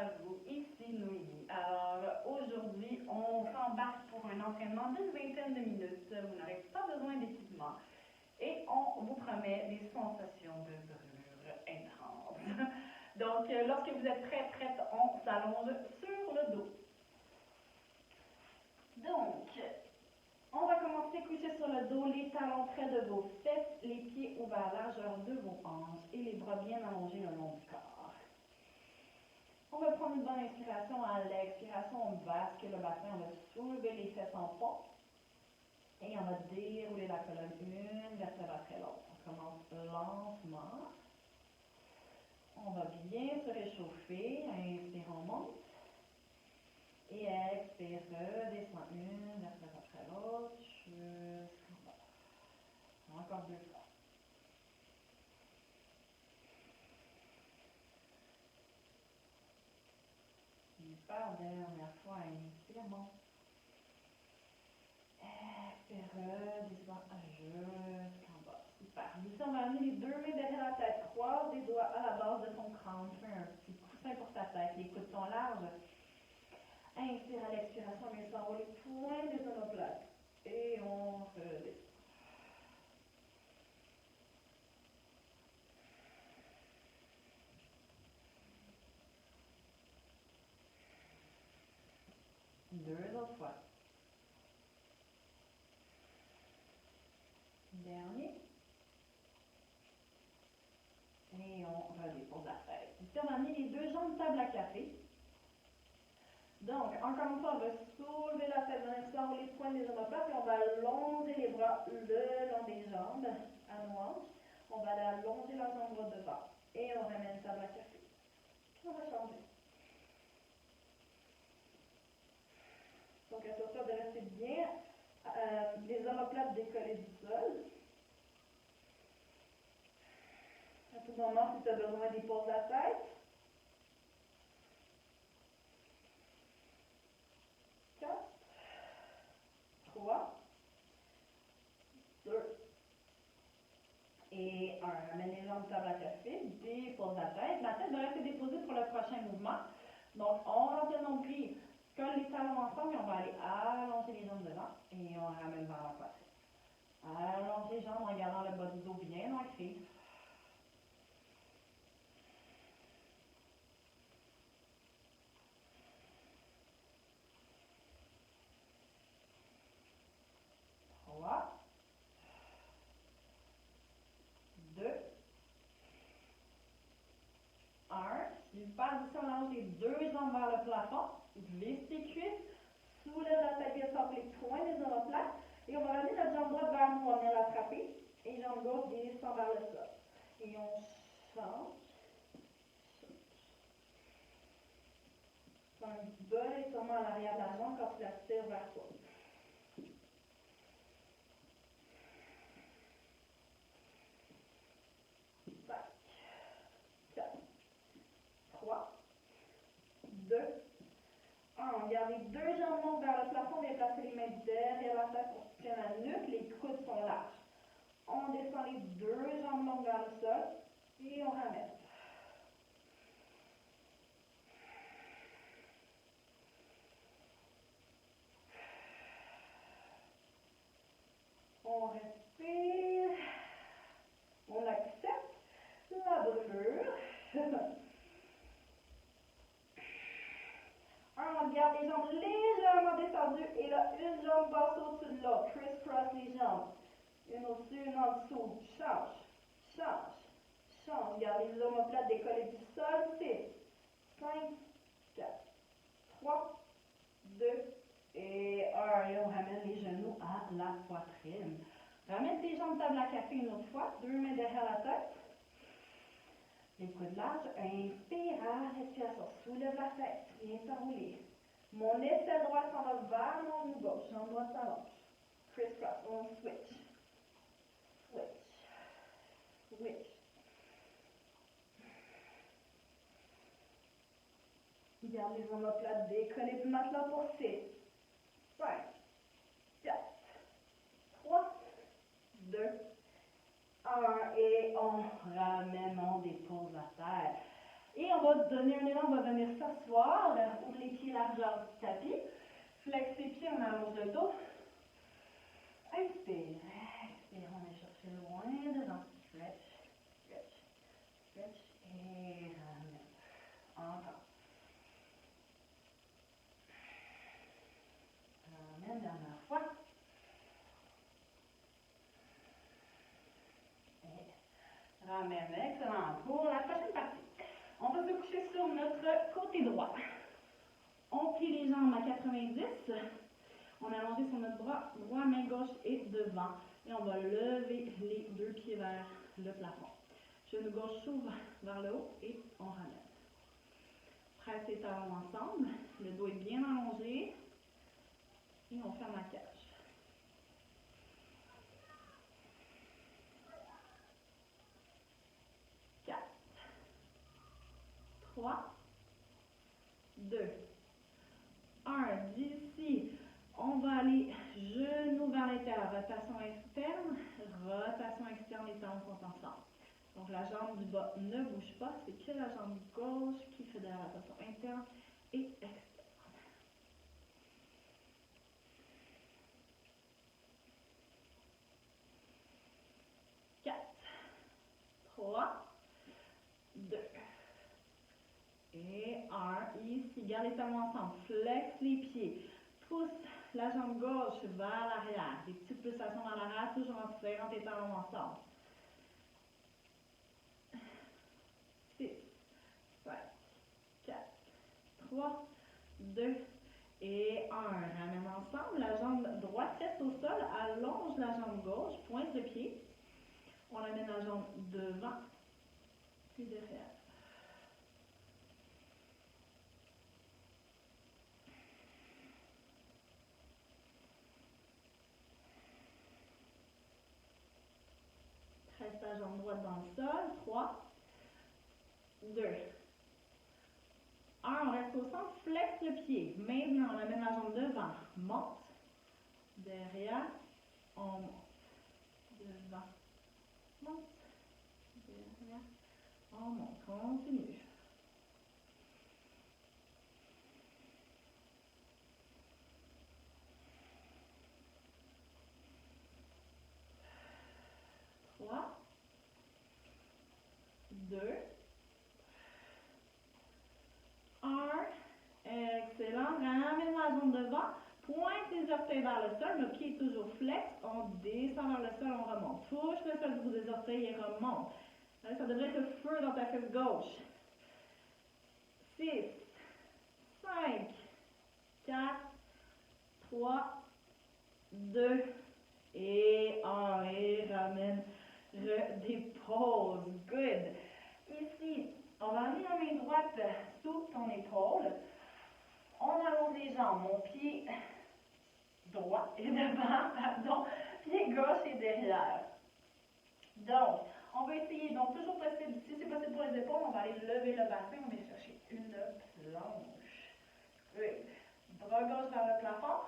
à vous, ici Noémie. Alors aujourd'hui, on s'embarque pour un entraînement d'une vingtaine de minutes. Vous n'aurez pas besoin d'équipement et on vous promet des sensations de brûlure intenses. Donc lorsque vous êtes prête, on s'allonge sur le dos. Donc, on va commencer couché sur le dos, les talons près de vos fesses, les pieds ouverts à largeur de vos hanches et les bras bien allongés le long du corps. On va prendre une bonne inspiration. À l'expiration, on basque le bassin, on va soulever les fesses en pont et on va dérouler la colonne une vertèbre après l'autre. On commence lentement. On va bien se réchauffer. Inspire, on monte. Et expire, redescend une vertèbre après l'autre jusqu'en bas. Encore 2 fois. Super, dernière fois, inspire, monte. Expire, redescend jusqu'en bas. Super. Ici, on va amener les 2 mains derrière la tête. Croise les doigts à la base de ton crâne. Fais un petit coussin pour ta tête. Les coudes sont larges. Inspire à l'expiration, on vient s'enrouler les points des omoplates. Et on redescend. Deux autres fois. Dernier. Et on redépose la tête. Ici, on a mis les 2 jambes table à café. Donc, encore une fois, on va soulever la tête, on explore les points des omoplates et on va allonger les bras le long des jambes à nos hanches. On va aller allonger la jambe droite devant. Et on ramène table à café. Puis on va changer. Donc, assure-toi de rester bien les omoplates décollées du sol. À tout moment, si tu as besoin d'épaules la tête. 4, 3, 2, et 1. Ramène les jambes table à café, dépose la tête. La tête va rester déposée pour le prochain mouvement. Donc, on rentre le nombril, colle les talons ensemble et on va aller allonger les jambes devant et on ramène vers la poitrine. Allonge les jambes en gardant le bas du dos bien ancré. Trois, 2, 1. Super, ici on allonge les 2 jambes vers le plafond, glisse tes cuisses, soulève la tête bien sobre les points des omoplates et on va ramener notre jambe droite vers nous, on vient l'attraper et jambe gauche descend vers le sol. Et on change. Fais un bon étirement à l'arrière de la jambe quand tu la tires vers toi. 5, 4, 3, 2, 1. On garde les 2 jambes longues vers le plafond, bien placer les mains derrière la tête pour soutenir la nuque, les coudes sont larges. On descend les 2 jambes longues vers le sol et on ramène. On respire. On accepte la brûlure. On garde les jambes légèrement descendues et là, une jambe passe au-dessus de l'autre. Criss-cross les jambes. Une au-dessus, une en dessous. Change, change, change. Garde les omoplates décollées du sol. 6, 5, 4, 3, 2 et 1. Et on ramène les genoux à la poitrine. Ramène tes jambes table à café une autre fois. 2 mains derrière la tête. Les coudes larges. Inspire à respiration. Soulève la tête. Viens s'enrouler. Mon aisselle droite s'en va vers mon genou gauche. Jambe droite s'allonge. Criss-cross. On switch. Switch. Switch. Garde les omoplates décollées du matelas pour 6, 5, 4, 3, 2, 1. Et on ramène, on dépose la terre. Et on on va donner un élan, on va venir s'asseoir, ouvre les pieds largeur du tapis, flex les pieds, on allonge le dos. Inspire, expire, on est chercher loin devant. Stretch, stretch, stretch et ramène. Encore. Ramène, dernière fois. Et ramène, excellent. Pour la prochaine partie, on va se coucher sur notre côté droit. On plie les jambes à 90. On est allongé sur notre bras droit, main gauche et devant. Et on va lever les deux pieds vers le plafond. Genou gauche s'ouvre vers le haut et on ramène. Presse les talons ensemble. Le dos est bien allongé. Et on ferme la cage. 4, 3, 2, 1. D'ici, on va aller genoux vers l'intérieur, rotation externe, rotation externe, les talons sont ensemble. Donc la jambe du bas ne bouge pas, c'est que la jambe gauche qui fait de la rotation interne et externe. 4, 3, 2 et 1. Ici, garde les talons ensemble, flex les pieds, pousse la jambe gauche vers l'arrière, des petites pulsations vers l'arrière, toujours en serrant tes talons ensemble. 6, 5, 4, 3, 2 et 1. Ramène ensemble, la jambe droite reste au sol, allonge la jambe gauche, pointe le pied. On amène la jambe devant puis derrière. Presse ta jambe droite dans le sol. 3, 2, 1. On reste au centre, flex le pied. Maintenant, on amène la jambe devant. Monte. Derrière. On monte. Devant. Monte. Derrière. On monte. Continue. Trois, 2, 1. Excellent. Ramène la jambe devant. Pointe les orteils vers le sol. Le pied est toujours flex. On descend vers le sol, on remonte. Touche le sol du bout des orteils et remonte. Là, ça devrait être le feu dans ta fesse gauche. 6, 5, 4, 3, 2 et 1. Et ramène, redépose. Good. Ici, on va amener la main droite sous ton épaule. On allonge les jambes. Mon pied droit est devant, pardon. Pied gauche est derrière. Donc, on va essayer, donc toujours possible, si c'est possible pour les épaules, on va aller lever le bassin, on va aller chercher une planche. Good. Bras gauche vers le plafond.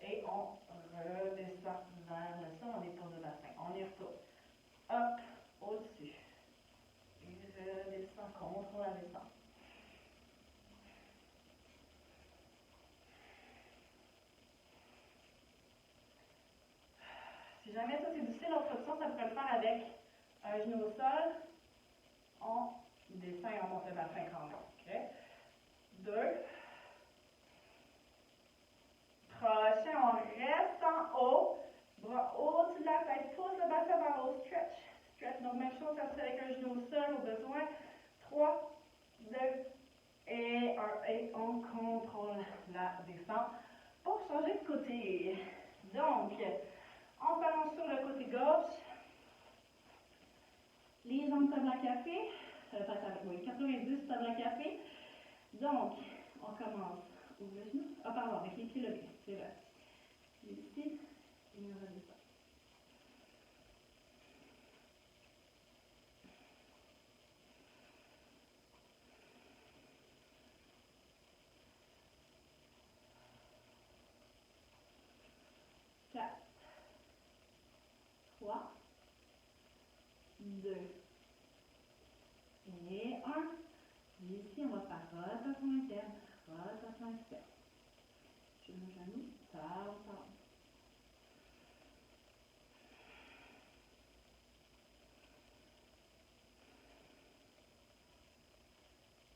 Et on redescend vers le sol, on dépose le bassin. On y retourne. Hop, au-dessus. Et redescend contre la descente. Si jamais ça c'est difficile, l'autre option, ça pourrait le faire avec un genou au sol. On descend et on monte le bassin quand même. Okay? 2. Prochain, on reste en haut. Bras au-dessus de la tête, pousse le bassin vers le haut, stretch. Stretch, donc même chose, ça se fait avec un genou au sol au besoin. 3, 2 et 1. Et on contrôle la descente pour changer de côté. Donc, on s'allonge sur le côté gauche. Les jambes table à café. Oui, 90 table à café. Donc, on commence. Ouvre le genou. Ah, pardon, avec les pieds levés. C'est vrai. Ici, et on redescend. Quatre, 3, 2 et 1. Ici, on va faire rotation interne, rotation externe. Genou, talon, talon.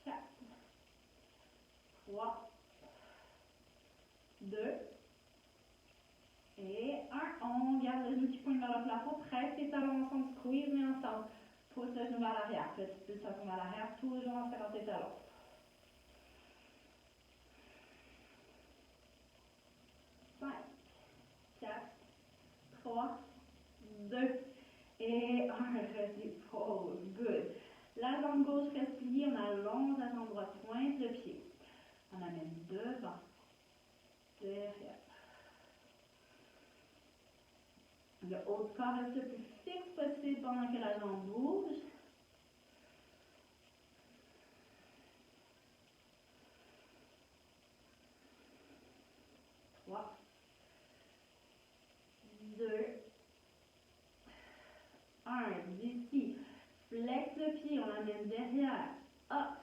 4, 3, 2, et 1. On garde le genou qui pointe vers le plafond, presse les talons ensemble, squeeze les ensemble. Pousse le genou vers l'arrière, petite pulsation vers l'arrière, toujours en serrant tes talons. 5, 4, 3, 2, et 1. Redépose. Good. La jambe gauche reste pliée, on allonge la jambe droite, pointe le pied. On amène devant, derrière. Le haut de corps reste le plus fixe possible pendant que la jambe bouge. 3, 2, 1. D'ici, flex le pied, on l'amène derrière, hop,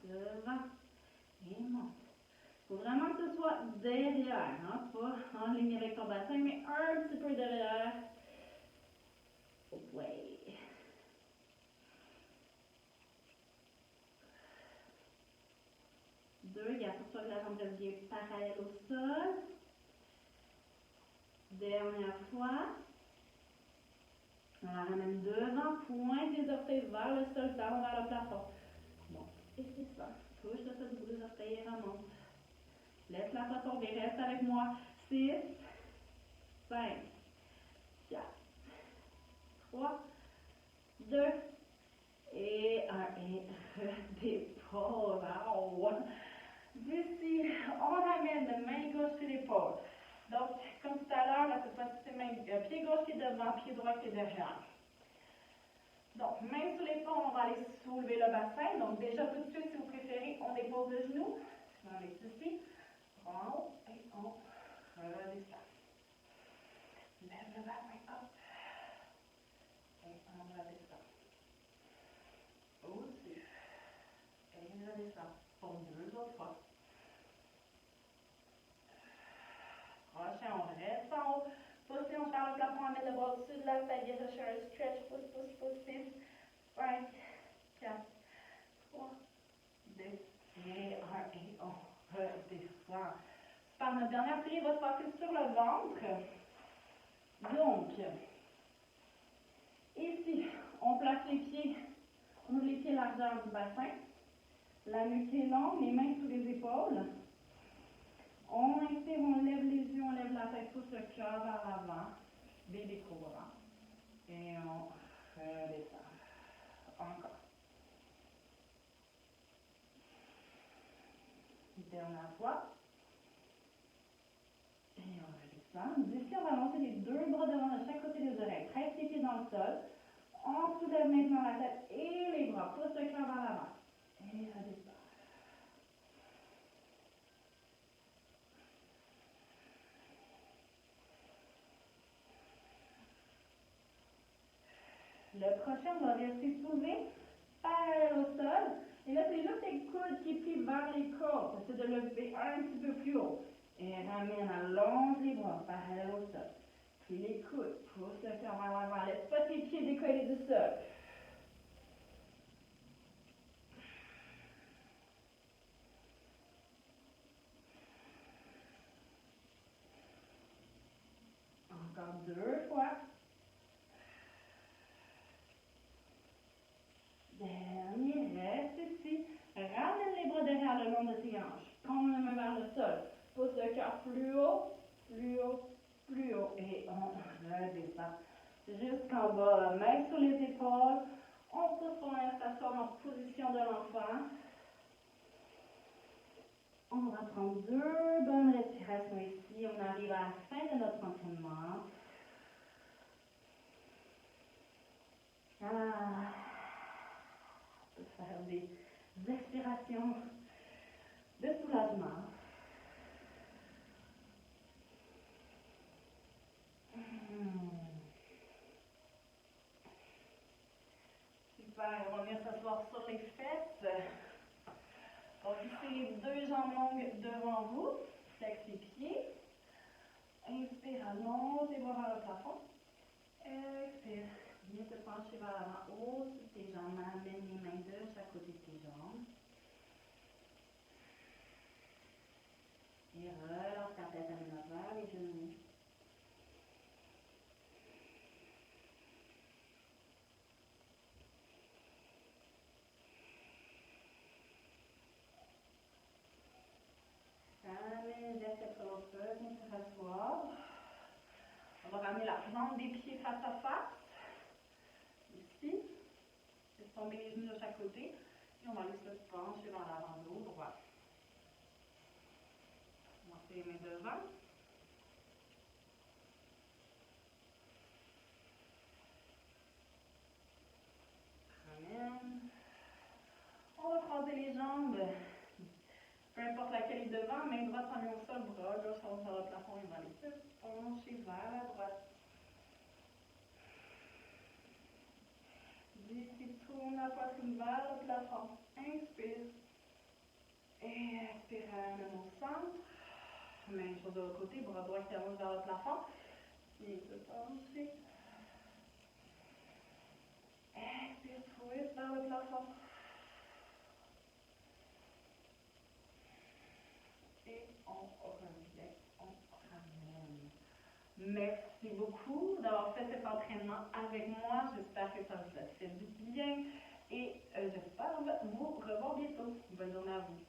devant et monte. Il faut vraiment que ce soit derrière, hein? Pas en ligne avec ton bassin, mais un petit peu derrière. Ouais. 2, garde pour toi que la jambe reste bien parallèle au sol. Dernière fois. On la ramène devant, pointe les orteils vers le sol, talon vers le plafond. Bon, et c'est ça. Touche le sol du bout des orteils et remonte. Laisse la fois tomber, reste avec moi. 6, 5, 4, 3, 2, et 1. Et redépose. D'ici, on amène la main gauche sur l'épaule. Donc, comme tout à l'heure, cette fois-ci, c'est pied gauche qui est devant, pied droit qui est derrière. Donc, main sur l'épaule, on va aller soulever le bassin. Donc, déjà tout de suite, si vous préférez, on dépose le genou. On est ici. En haut et on redescend. Lève le bassin, hop. Et on redescend. Au-dessus. Et on redescend. Pour 2 autres fois. Prochain, on reste en haut. Position vers le plafond, on met le bras au-dessus de la tête, viens chercher un stretch, pousse, pousse, pousse, 6, 5, 4, 3, 2, et 1, et on redescend. Super, notre dernière série va se passer sur le ventre. Donc, ici, on place les pieds, on ouvre les pieds largeur du bassin, la nuque est longue, les mains sous les épaules. On inspire, on lève les yeux, on lève la tête, pousse le cœur vers l'avant, bébé cobra. Et on redescend. Encore. Dernière fois. Et on redescend. D'ici, on va monter les 2 bras devant de chaque côté des oreilles. Presse les pieds dans le sol. On soulève maintenant la tête et les bras. Pousse le cœur vers l'avant. Et redescend. Le prochain, on va rester soulevé, parallèle au sol. Et là, c'est juste les coudes qui plient vers les côtes. Essaye de lever un petit peu plus haut. Et ramène, allonge les bras, parallèle au sol. Puis les coudes, pousse le cœur vers l'avant. Laisse pas tes pieds décoller du sol. Encore 2 fois. Dernier, reste ici. Ramène les bras derrière le long de tes hanches. Tombe la main vers le sol. Pousse le cœur plus haut, plus haut, plus haut. Et on redescend jusqu'en bas. Main sur les épaules. On pousse pour l'instation en position de l'enfant. On va prendre 2 bonnes respirations ici. On arrive à la fin de notre entraînement. Ah. On peut faire des expirations de soulagement. Super, on va venir s'asseoir sur les fesses. Donc, glissez les deux jambes longues devant vous. Flex les pieds. Inspire, allonge les bras vers le plafond. Expire. Viens te pencher vers l'avant. Hausse tes jambes. Amène les mains de chaque côté de tes jambes. Et relâche ta tête, amène vers les genoux. Amène, laisse cette l'autre, viens te rasseoir. On va ramener la plante des pieds face à face. Ici. Laisse tomber les genoux de chaque côté. Et on va aller se pencher vers l'avant de dos droit. On va faire les mains devant. Ramène. On va croiser les jambes. Peu importe laquelle est devant, main droite en au sol, bras gauche en vers le plafond, et on va aller se pencher vers la droite. D'ici, tourne la poitrine vers le plafond. Inspire. Et expire, ramène au centre. Même chose de l'autre côté, bras droit qui avance vers le plafond. Et se pencher. Expire, twist vers le plafond. Et on revient, on ramène. Merci beaucoup d'avoir fait cet entraînement avec moi. J'espère que ça vous a fait du bien et j'espère vous revoir bientôt. Bonne journée à vous.